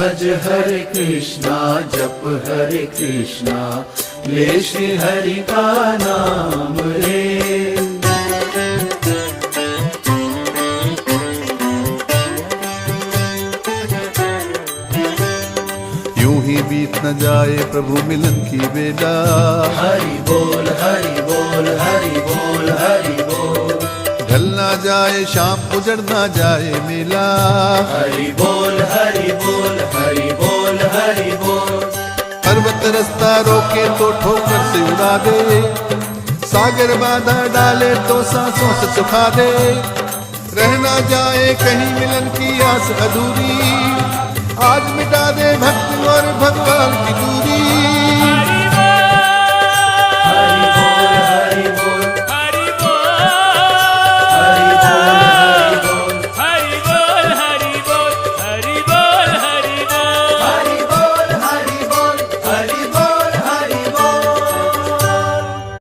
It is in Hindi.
भज हरे कृष्णा जप हरे कृष्णा ले श्री हरि का नाम रे। यूं ही बीत न जाए प्रभु मिलन की बेला। हरि बोल हरि बोल हरि बोल हरि बोल। ढल ना जाए शाम उजड़ ना जाए मेला। हरि बोल हरि बोल हरि बोल हरि बोल। पर्वत रास्ता रोके तो ठोकर से उड़ा दे, सागर बाधा डाले तो सांसों से सुखा दे। रहना जाए कहीं मिलन की आस अधूरी, आज मिटा दे भक्ति और भगवान की दूरी।